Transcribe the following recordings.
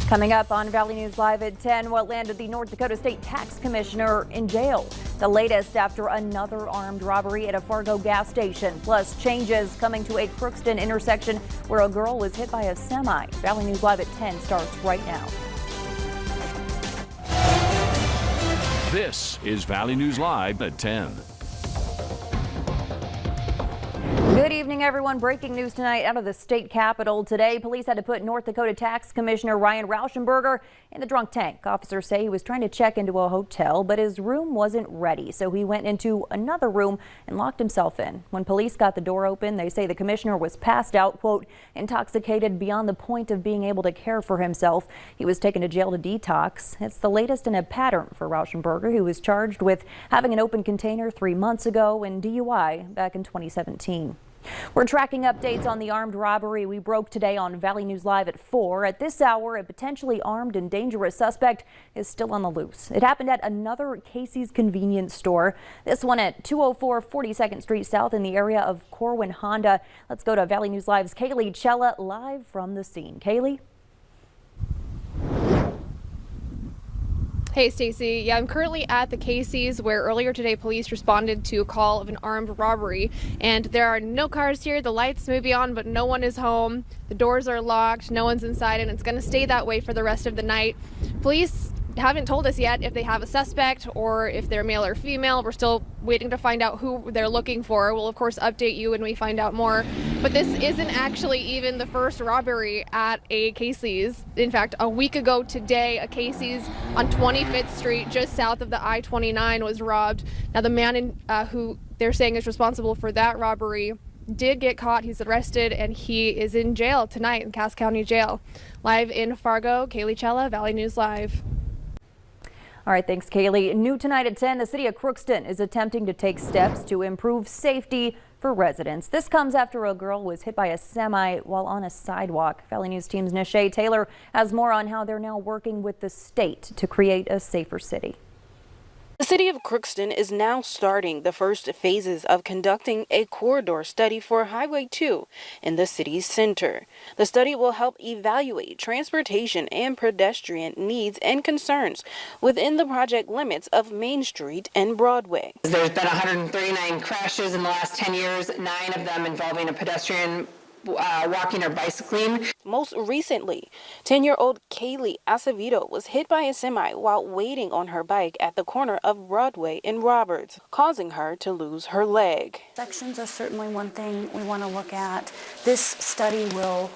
Coming up on Valley News Live at 10, what landed the North Dakota State Tax Commissioner in jail. The latest after another armed robbery at a Fargo gas station. Plus changes coming to a Crookston intersection where a girl was hit by a semi. Valley News Live at 10 starts right now. This is Valley News Live at 10. Good evening, everyone. Breaking news tonight out of the state capitol. Today, police had to put North Dakota Tax Commissioner Ryan Rauschenberger in the drunk tank. Officers say he was trying to check into a hotel, but his room wasn't ready, so he went into another room and locked himself in. When police got the door open, they say the commissioner was passed out, quote, intoxicated beyond the point of being able to care for himself. He was taken to jail to detox. It's the latest in a pattern for Rauschenberger, who was charged with having an open container 3 months ago and DUI back in 2017. We're tracking updates on the armed robbery we broke today on Valley News Live at 4. At this hour, a potentially armed and dangerous suspect is still on the loose. It happened at another Casey's convenience store. This one at 204 42nd Street South in the area of Corwin Honda. Let's go to Valley News Live's Kaylee Chella live from the scene. Kaylee? Hey Stacy, yeah, I'm currently at the Casey's where earlier today police responded to a call of an armed robbery, and there are no cars here. The lights may be on, but no one is home. The doors are locked, no one's inside, and it's going to stay that way for the rest of the night. Police haven't told us yet if they have a suspect or if they're male or female. We're still waiting to find out who they're looking for. We'll of course update you when we find out more. But this isn't actually even the first robbery at a Casey's. In fact, a week ago today, a Casey's on 25th Street just south of the I-29 was robbed. Now the man who they're saying is responsible for that robbery did get caught. He's arrested and he is in jail tonight in Cass County Jail. Live in Fargo, Kaylee Chella, Valley News Live. All right, thanks, Kaylee. New tonight at 10, the city of Crookston is attempting to take steps to improve safety for residents. This comes after a girl was hit by a semi while on a sidewalk. Valley News Team's Nishay Taylor has more on how they're now working with the state to create a safer city. The city of Crookston is now starting the first phases of conducting a corridor study for Highway 2 in the city's center. The study will help evaluate transportation and pedestrian needs and concerns within the project limits of Main Street and Broadway. There's been 139 crashes in the last 10 years, 9 of them involving a pedestrian walking or bicycling. Most recently, 10-year-old Kaylee Acevedo was hit by a semi while waiting on her bike at the corner of Broadway and Roberts, causing her to lose her leg. Sections are certainly one thing we want to look at. This study will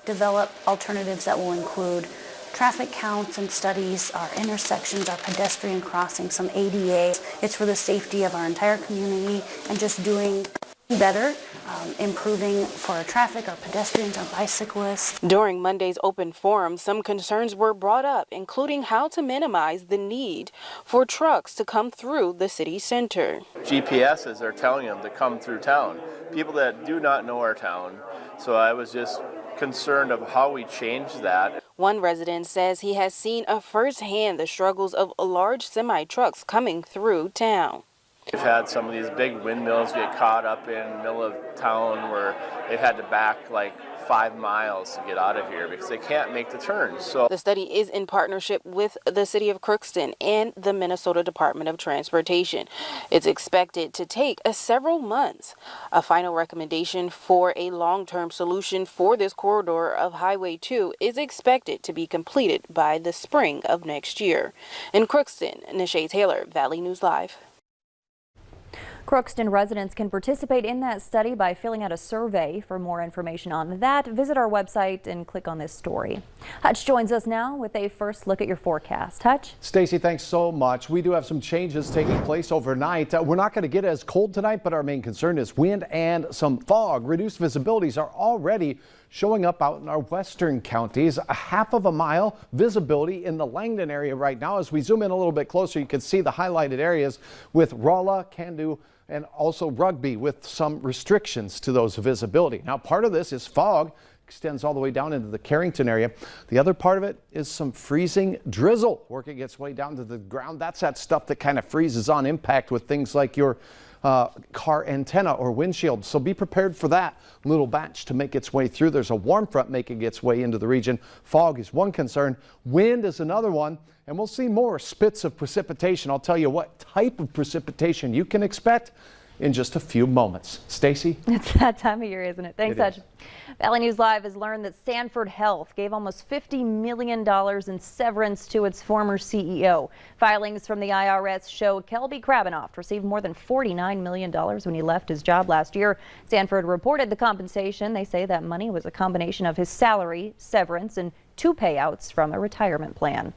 develop alternatives that will include traffic counts and studies, our intersections, our pedestrian crossings, some ADA. It's for the safety of our entire community and just doing better, improving for our traffic, our pedestrians, our bicyclists. During Monday's open forum, some concerns were brought up, including how to minimize the need for trucks to come through the city center. GPSs are telling them to come through town. People that do not know our town. So I was just concerned of how we change that. One resident says he has seen firsthand the struggles of large semi-trucks coming through town. We've had some of these big windmills get caught up in the middle of town where they've had to back like 5 miles to get out of here because they can't make the turns. So the study is in partnership with the city of Crookston and the Minnesota Department of Transportation. It's expected to take several months. A final recommendation for a long-term solution for this corridor of Highway 2 is expected to be completed by the spring of next year. In Crookston, Nishay Taylor, Valley News Live. Crookston residents can participate in that study by filling out a survey. For more information on that, visit our website and click on this story. Hutch joins us now with a first look at your forecast. Hutch? Stacy, thanks so much. We do have some changes taking place overnight. We're not going to get as cold tonight, but our main concern is wind and some fog. Reduced visibilities are already showing up out in our western counties. A half of a mile visibility in the Langdon area right now. As we zoom in a little bit closer, you can see the highlighted areas with Rolla, Candu, and also Rugby with some restrictions to those visibility. Now, part of this is fog, extends all the way down into the Carrington area. The other part of it is some freezing drizzle working its way down to the ground. That's that stuff that kind of freezes on impact with things like your car antenna or windshield. So be prepared for that little batch to make its way through. There's a warm front making its way into the region. Fog is one concern. Wind is another one. And we'll see more spits of precipitation. I'll tell you what type of precipitation you can expect in just a few moments. Stacy? It's that time of year, isn't it? Thanks, Hutch. Valley News Live has learned that Sanford Health gave almost $50 million in severance to its former CEO. Filings from the IRS show Kelby Krabanoff received more than $49 million when he left his job last year. Sanford reported the compensation. They say that money was a combination of his salary, severance, and 2 payouts from a retirement plan.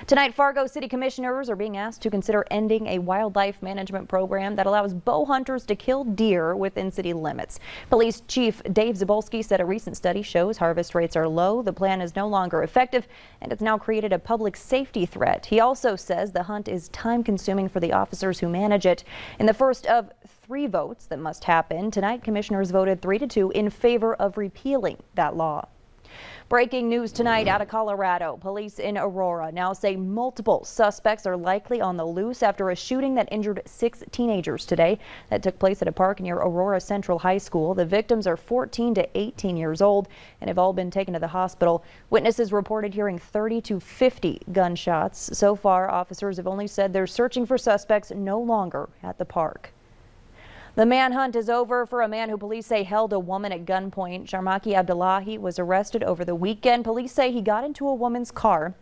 Tonight, Fargo City Commissioners are being asked to consider ending a wildlife management program that allows bow hunters to kill deer within city limits. Police Chief Dave Zabolski said a recent study shows harvest rates are low, the plan is no longer effective, and it's now created a public safety threat. He also says the hunt is time-consuming for the officers who manage it. In the first of 3 votes that must happen tonight, commissioners voted 3-2 in favor of repealing that law. Breaking news tonight out of Colorado. Police in Aurora now say multiple suspects are likely on the loose after a shooting that injured 6 teenagers today. That took place at a park near Aurora Central High School. The victims are 14 to 18 years old and have all been taken to the hospital. Witnesses reported hearing 30 to 50 gunshots. So far, officers have only said they're searching for suspects no longer at the park. The manhunt is over for a man who police say held a woman at gunpoint. Sharmaki Abdullahi was arrested over the weekend. Police say he got into a woman's car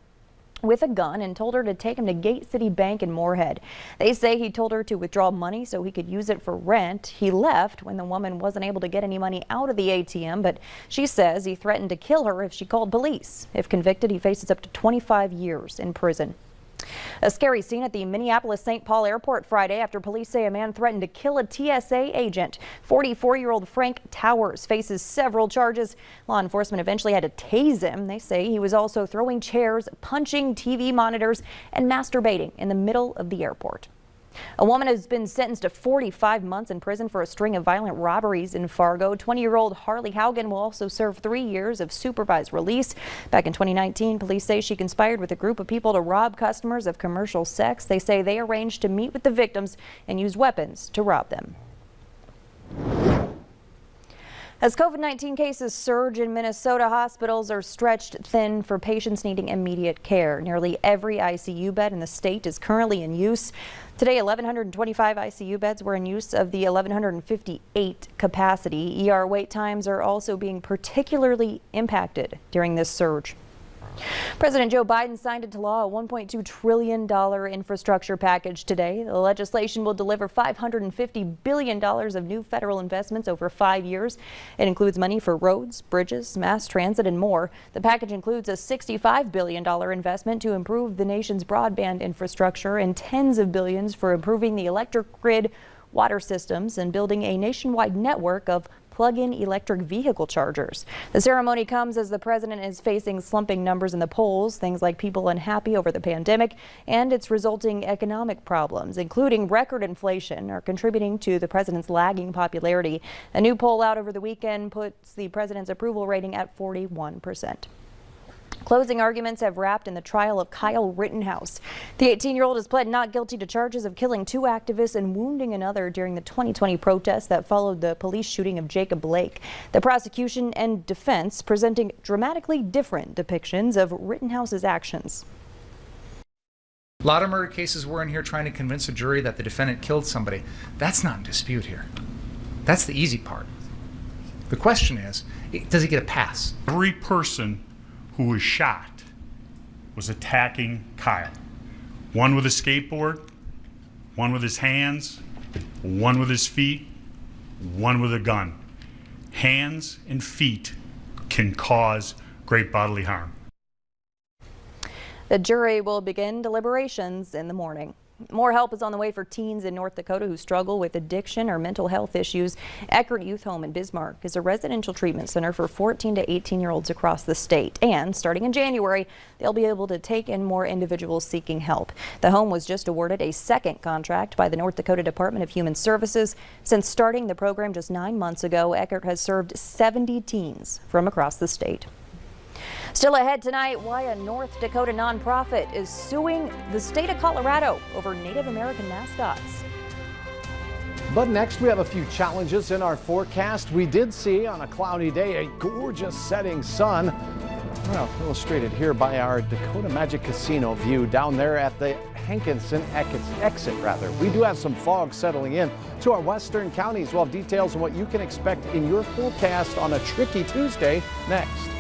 with a gun and told her to take him to Gate City Bank in Moorhead. They say he told her to withdraw money so he could use it for rent. He left when the woman wasn't able to get any money out of the ATM, but she says he threatened to kill her if she called police. If convicted, he faces up to 25 years in prison. A scary scene at the Minneapolis-St. Paul airport Friday after police say a man threatened to kill a TSA agent. 44-year-old Frank Towers faces several charges. Law enforcement eventually had to tase him. They say he was also throwing chairs, punching TV monitors, and masturbating in the middle of the airport. A woman has been sentenced to 45 months in prison for a string of violent robberies in Fargo. 20-year-old Harley Haugen will also serve 3 years of supervised release. Back in 2019, police say she conspired with a group of people to rob customers of commercial sex. They say they arranged to meet with the victims and use weapons to rob them. As COVID-19 cases surge in Minnesota, hospitals are stretched thin for patients needing immediate care. Nearly every ICU bed in the state is currently in use. Today, 1,125 ICU beds were in use of the 1,158 capacity. ER wait times are also being particularly impacted during this surge. President Joe Biden signed into law a $1.2 trillion infrastructure package today. The legislation will deliver $550 billion of new federal investments over 5 years. It includes money for roads, bridges, mass transit, and more. The package includes a $65 billion investment to improve the nation's broadband infrastructure and tens of billions for improving the electric grid, water systems, and building a nationwide network of plug-in electric vehicle chargers. The ceremony comes as the president is facing slumping numbers in the polls. Things like people unhappy over the pandemic and its resulting economic problems, including record inflation, are contributing to the president's lagging popularity. A new poll out over the weekend puts the president's approval rating at 41%. Closing arguments have wrapped in the trial of Kyle Rittenhouse. The 18-year-old has pled not guilty to charges of killing 2 activists and wounding another during the 2020 protests that followed the police shooting of Jacob Blake. The prosecution and defense presenting dramatically different depictions of Rittenhouse's actions. A lot of murder cases we're in here trying to convince a jury that the defendant killed somebody. That's not in dispute here. That's the easy part. The question is, does he get a pass? Every person who was shot was attacking Kyle. One with a skateboard, one with his hands, one with his feet, one with a gun. Hands and feet can cause great bodily harm. The jury will begin deliberations in the morning. More help is on the way for teens in North Dakota who struggle with addiction or mental health issues. Eckerd Youth Home in Bismarck is a residential treatment center for 14 to 18-year-olds across the state. And starting in January, they'll be able to take in more individuals seeking help. The home was just awarded a second contract by the North Dakota Department of Human Services. Since starting the program just 9 months ago, Eckerd has served 70 teens from across the state. Still ahead tonight, why a North Dakota nonprofit is suing the state of Colorado over Native American mascots. But next we have a few challenges in our forecast. We did see on a cloudy day a gorgeous setting sun. Well, illustrated here by our Dakota Magic Casino view down there at the Hankinson exit. We do have some fog settling in to our western counties. We'll have details on what you can expect in your forecast on a tricky Tuesday next.